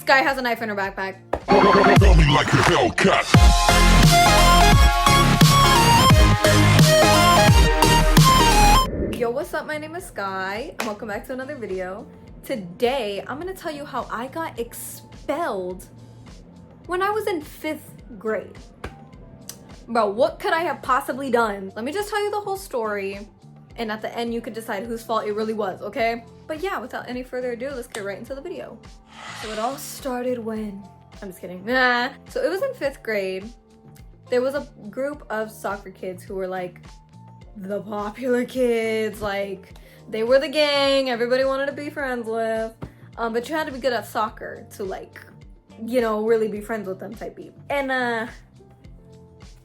Sky has a knife in her backpack. Tell me like a Hellcat. Yo, what's up? My name is Sky and welcome back to another video. Today, I'm gonna tell you how I got expelled when I was in 5th grade. Bro, what could I have possibly done? Let me just tell you the whole story, and at the end you could decide whose fault it really was, okay? But yeah, without any further ado, let's get right into the video. So it all started when... I'm just kidding. Nah. So it was in 5th grade. There was a group of soccer kids who were like the popular kids. Like, they were the gang everybody wanted to be friends with. But you had to be good at soccer to, like, you know, really be friends with them type beat. And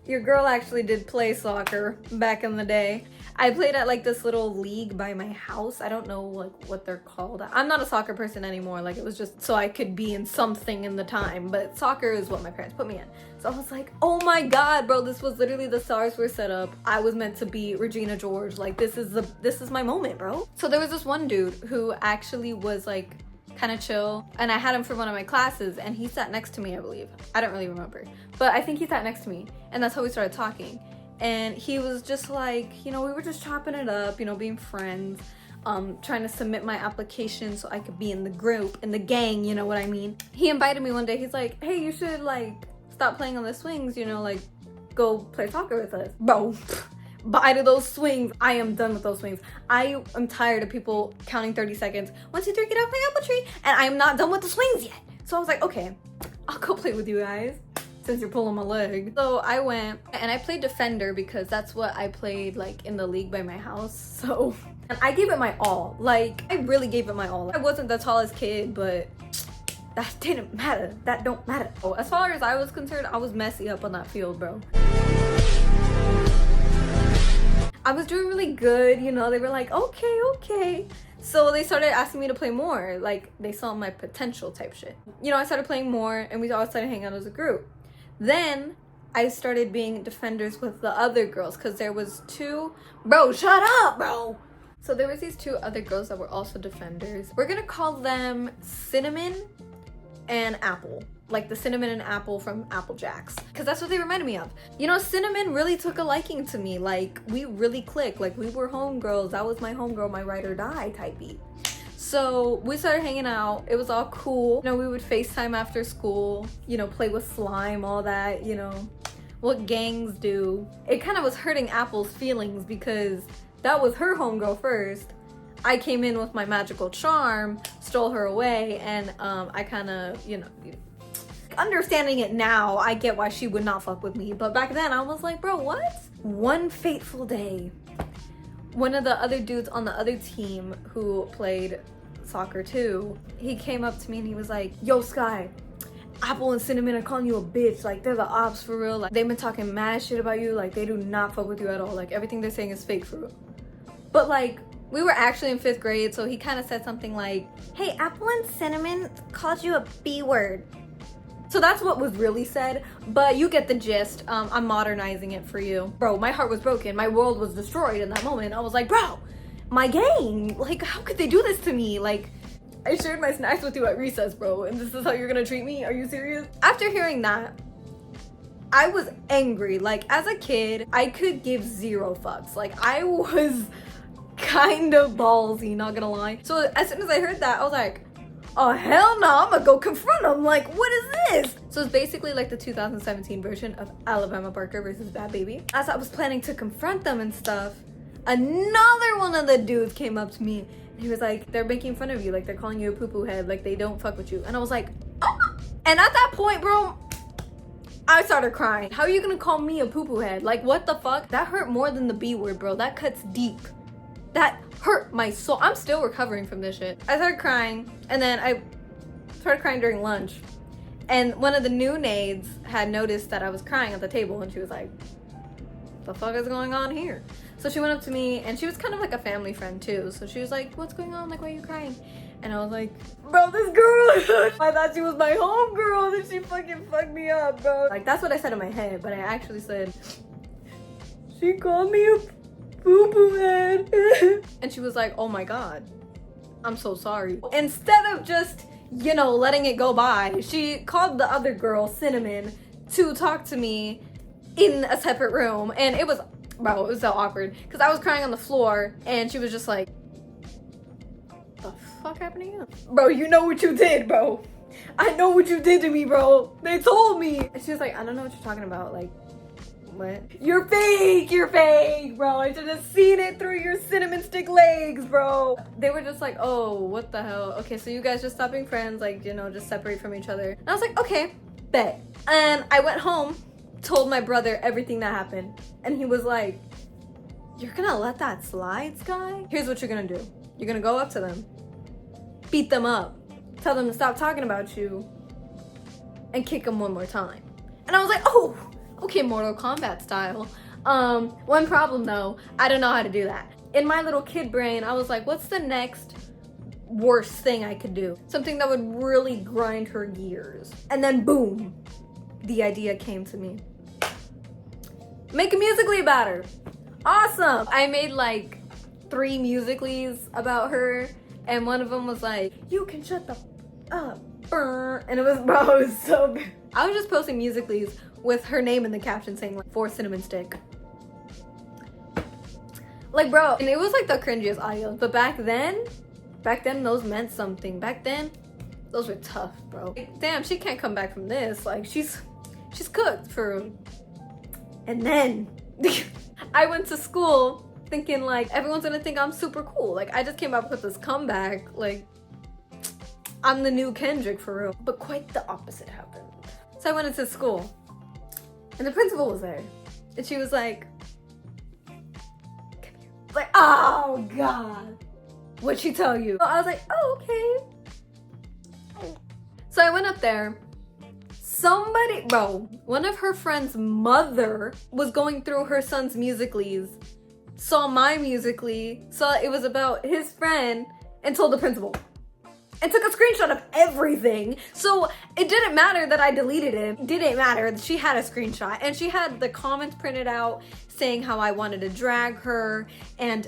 your girl actually did play soccer back in the day. I played at like this little league by my house. I don't know like what they're called. I'm not a soccer person anymore. Like, it was just so I could be in something in the time, but soccer is what my parents put me in. So I was like, oh my God, bro, this was literally the stars were set up. I was meant to be Regina George. Like, this is my moment, bro. So there was this one dude who actually was like kind of chill, and I had him for one of my classes, and he sat next to me, I believe. I don't really remember, but I think he sat next to me, and that's how we started talking. And he was just like, you know, we were just chopping it up, you know, being friends, trying to submit my application so I could be in the group, in the gang, you know what I mean? He invited me one day. He's like, hey, you should like stop playing on the swings, you know, like go play soccer with us. Bro, bye to those swings. I am done with those swings. I am tired of people counting 30 seconds. 1, 2, 3, get up, play apple tree. And I'm not done with the swings yet. So I was like, okay, I'll go play with you guys, since you're pulling my leg. So I went and I played defender because that's what I played like in the league by my house. So, and I gave it my all. Like, I really gave it my all. I wasn't the tallest kid, but that didn't matter. That don't matter. Oh, as far as I was concerned, I was messy up on that field, bro. I was doing really good, you know. They were like, okay. So they started asking me to play more. Like, they saw my potential type shit. You know, I started playing more and we all started hanging out as a group. Then I started being defenders with the other girls because there was 2... Bro, shut up, bro! So there was these 2 other girls that were also defenders. We're gonna call them Cinnamon and Apple. Like the cinnamon and apple from Apple Jacks. Because that's what they reminded me of. You know, Cinnamon really took a liking to me. Like, we really clicked. Like, we were homegirls. That was my homegirl, my ride or die type beat. So we started hanging out. It was all cool. You know, we would FaceTime after school, you know, play with slime, all that, you know, what gangs do. It kind of was hurting Apple's feelings because that was her homegirl first. I came in with my magical charm, stole her away, and I kind of, you know, understanding it now, I get why she would not fuck with me. But back then I was like, bro, what? One fateful day, one of the other dudes on the other team who played soccer too, he came up to me and he was like, yo, Sky, Apple and Cinnamon are calling you a bitch. Like, they're the ops for real. Like, they've been talking mad shit about you. Like, they do not fuck with you at all. Like, everything they're saying is fake for real. But like, we were actually in 5th grade, so he kind of said something like, hey, Apple and Cinnamon called you a B word. So that's what was really said, but you get the gist. I'm modernizing it for you. Bro, my heart was broken. My world was destroyed in that moment. I was like, bro, my gang, like, how could they do this to me? Like, I shared my snacks with you at recess, bro, and this is how you're gonna treat me? Are you serious? After hearing that, I was angry. Like, as a kid, I could give 0 fucks. Like, I was kind of ballsy, not gonna lie. So as soon as I heard that, I was like, oh, hell no, I'm gonna go confront him. Like, what is this? So it's basically like the 2017 version of Alabama Barker versus Bad Baby. As I was planning to confront them and stuff, another one of the dudes came up to me. And he was like, they're making fun of you. Like, they're calling you a poo-poo head. Like, they don't fuck with you. And I was like, oh. And at that point, bro, I started crying. How are you gonna call me a poo-poo head? Like, what the fuck? That hurt more than the B word, bro. That cuts deep. That hurt my soul. I'm still recovering from this shit. I started crying, and then I started crying during lunch. And one of the new nades had noticed that I was crying at the table, and she was like, the fuck is going on here? So she went up to me, and she was kind of like a family friend too. So she was like, what's going on? Like, why are you crying? And I was like, bro, this girl, I thought she was my homegirl, and she fucking fucked me up, bro. Like, that's what I said in my head, but I actually said, she called me a poo-poo head. And she was like, oh my God, I'm so sorry. Instead of just you know, letting it go by. She called the other girl, Cinnamon, to talk to me in a separate room. And it was, bro, it was so awkward. Because I was crying on the floor and she was just like, the fuck happened to you? Bro, you know what you did, bro. I know what you did to me, bro. They told me. And she was like, I don't know what you're talking about. Like, what? You're fake, bro. I should have seen it through your cinnamon stick legs, bro. They were just like, oh, what the hell? Okay, so you guys just stop being friends, like, you know, just separate from each other. And I was like, okay, bet. And I went home, told my brother everything that happened. And he was like, you're gonna let that slide, Sky? Here's what you're gonna do. You're gonna go up to them, beat them up, tell them to stop talking about you, and kick them one more time. And I was like, oh, okay, Mortal Kombat style. One problem though, I don't know how to do that. In my little kid brain, I was like, what's the next worst thing I could do? Something that would really grind her gears. And then boom, the idea came to me. Make a Musical.ly about her. Awesome. I made like 3 Musical.lys about her, and one of them was like, you can shut the up. And it was, bro, it was so bad. I was just posting Musical.lys with her name in the caption saying like, for cinnamon stick. Like, bro, and it was like the cringiest audios. But back then those meant something. Back then, those were tough, bro. Like, damn, she can't come back from this. Like, she's cooked for real. And then I went to school thinking like everyone's gonna think I'm super cool. Like, I just came up with this comeback. Like, I'm the new Kendrick for real. But quite the opposite happened. So I went into school and the principal was there. And she was like, come here. Like, oh God. What'd she tell you? I was like, oh, okay. So I went up there. Somebody, bro, one of her friend's mother was going through her son's Musical.lys, saw my Musical.ly, saw it was about his friend, and told the principal. And took a screenshot of everything. So it didn't matter that I deleted it. It didn't matter. She had a screenshot and she had the comments printed out saying how I wanted to drag her and,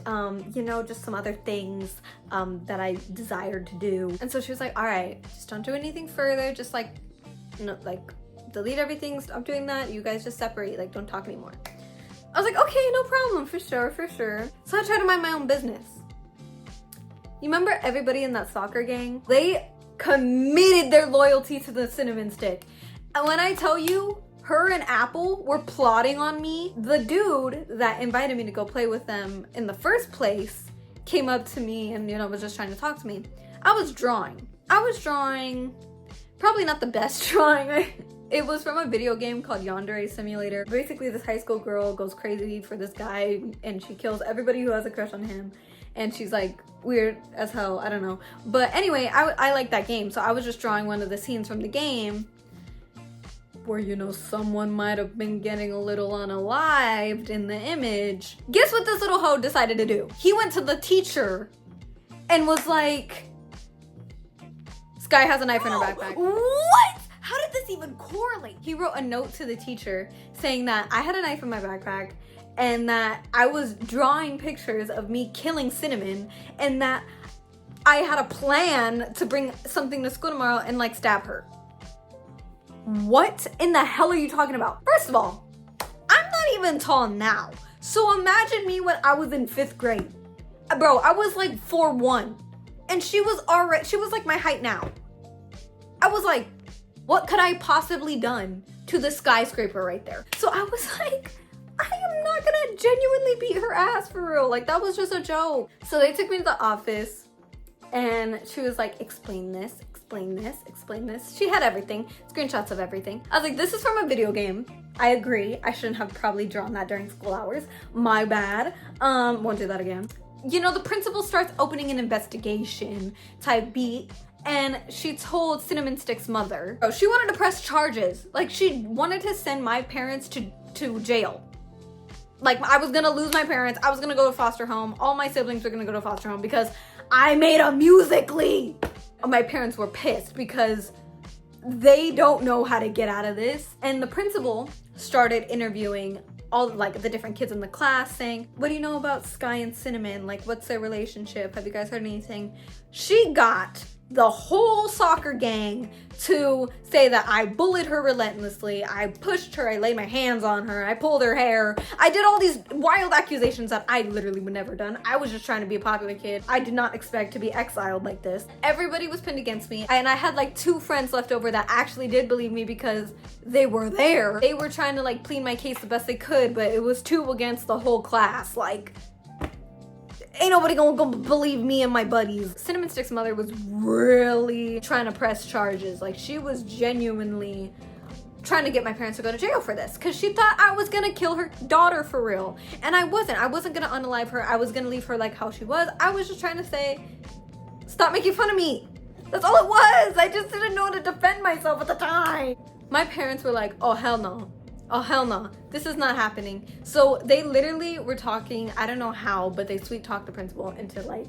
you know, just some other things that I desired to do. And so she was like, all right, just don't do anything further. Just like, no, like delete everything. Stop doing that. You guys just separate. Like, don't talk anymore. I was like, okay, no problem. For sure, for sure. So I tried to mind my own business. You remember everybody in that soccer gang? They committed their loyalty to the cinnamon stick. And when I tell you, her and Apple were plotting on me, the dude that invited me to go play with them in the first place came up to me and, you know, was just trying to talk to me. I was drawing, probably not the best drawing. It was from a video game called Yandere Simulator. Basically, this high school girl goes crazy for this guy and she kills everybody who has a crush on him. And she's like weird as hell, I don't know. But anyway, I like that game. So I was just drawing one of the scenes from the game where, you know, someone might have been getting a little unalived in the image. Guess what this little hoe decided to do? He went to the teacher and was like, Sky has a knife in her backpack. What? How did this even correlate? He wrote a note to the teacher saying that I had a knife in my backpack and that I was drawing pictures of me killing Cinnamon and that I had a plan to bring something to school tomorrow and like stab her. What in the hell are you talking about? First of all, I'm not even tall now. So imagine me when I was in 5th grade. Bro, I was like 4'1" and she was like my height now. I was like, what could I possibly done to the skyscraper right there? So I was like, I am not gonna genuinely beat her ass for real. Like, that was just a joke. So they took me to the office and she was like, explain this, explain this, explain this. She had everything, screenshots of everything. I was like, this is from a video game. I agree. I shouldn't have probably drawn that during school hours. My bad. Won't do that again. You know, the principal starts opening an investigation type beat. And she told Cinnamon Stick's mother, oh, she wanted to press charges. Like, she wanted to send my parents to jail. Like, I was gonna lose my parents. I was gonna go to foster home. All my siblings were gonna go to foster home because I made a Musical.ly. My parents were pissed because they don't know how to get out of this. And the principal started interviewing all like the different kids in the class saying, what do you know about Sky and Cinnamon? Like, what's their relationship? Have you guys heard anything? She got the whole soccer gang to say that I bullied her relentlessly, I pushed her, I laid my hands on her, I pulled her hair. I did all these wild accusations that I literally would never done. I was just trying to be a popular kid. I did not expect to be exiled like this. Everybody was pinned against me, and I had like 2 friends left over that actually did believe me because they were there. They were trying to like plead my case the best they could, but it was 2 against the whole class. Like, ain't nobody gonna believe me and my buddies. Cinnamon Stick's mother was really trying to press charges. Like, she was genuinely trying to get my parents to go to jail for this because she thought I was gonna kill her daughter for real. And I wasn't. I wasn't gonna unalive her. I was gonna leave her like how she was. I was just trying to say, stop making fun of me. That's all it was. I just didn't know how to defend myself at the time. My parents were like, oh, hell no. Oh, hell no. This is not happening. So they literally were talking, I don't know how, but they sweet talked the principal into like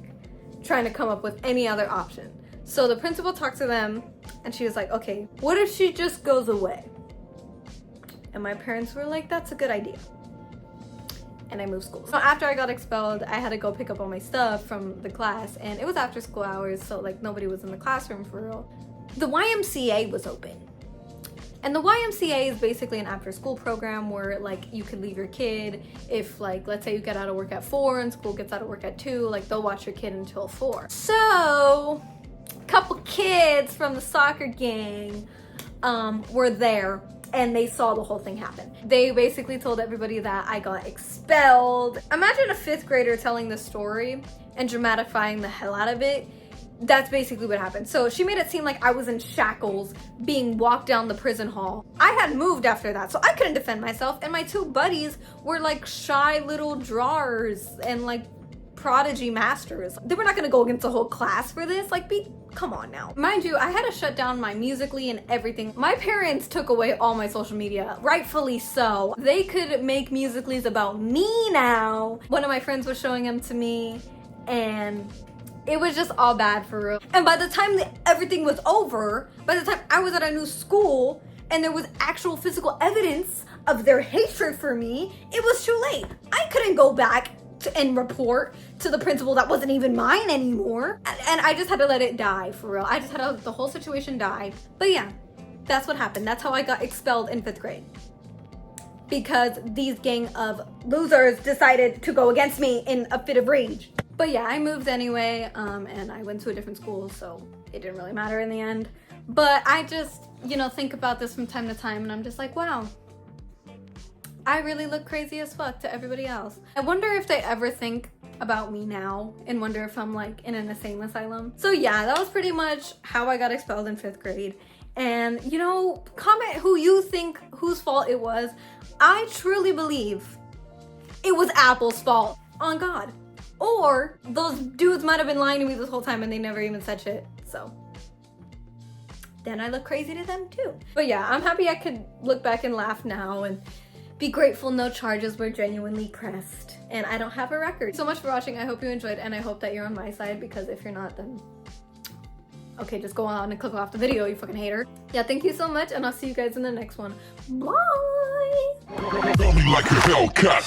trying to come up with any other option. So the principal talked to them and she was like, okay, what if she just goes away? And my parents were like, that's a good idea. And I moved schools. So after I got expelled, I had to go pick up all my stuff from the class, and it was after school hours, so like nobody was in the classroom for real. The YMCA was open. And the YMCA is basically an after school program where like you could leave your kid if like, let's say you get out of work at 4 and school gets out of work at 2, like they'll watch your kid until 4. So a couple kids from the soccer gang were there and they saw the whole thing happen. They basically told everybody that I got expelled. Imagine a 5th grader telling this story and dramatizing the hell out of it. That's basically what happened. So she made it seem like I was in shackles being walked down the prison hall. I had moved after that, so I couldn't defend myself. And my 2 buddies were like shy little drawers and like prodigy masters. They were not gonna go against the whole class for this. Like, come on now. Mind you, I had to shut down my Musical.ly and everything. My parents took away all my social media, rightfully so. They could make Musical.lys about me now. One of my friends was showing them to me and it was just all bad for real. And by the time everything was over, by the time I was at a new school and there was actual physical evidence of their hatred for me, it was too late. I couldn't go back and report to the principal that wasn't even mine anymore. And I just had to let it die for real. I just had to let the whole situation die. But yeah, that's what happened. That's how I got expelled in 5th grade. Because these gang of losers decided to go against me in a fit of rage. But yeah, I moved anyway, and I went to a different school, so it didn't really matter in the end. But I just, think about this from time to time, and I'm just like, wow, I really look crazy as fuck to everybody else. I wonder if they ever think about me now and wonder if I'm like in an insane asylum. So yeah, that was pretty much how I got expelled in 5th grade. And comment who you think whose fault it was. I truly believe it was Apple's fault, on God. Or those dudes might have been lying to me this whole time and they never even said shit. So then I look crazy to them too. But yeah, I'm happy I could look back and laugh now and be grateful no charges were genuinely pressed. And I don't have a record. So much for watching. I hope you enjoyed, and I hope that you're on my side, because if you're not, then okay, just go on and click off the video, you fucking hater. Yeah, thank you so much, and I'll see you guys in the next one. Bye! Tell me like a Hellcat.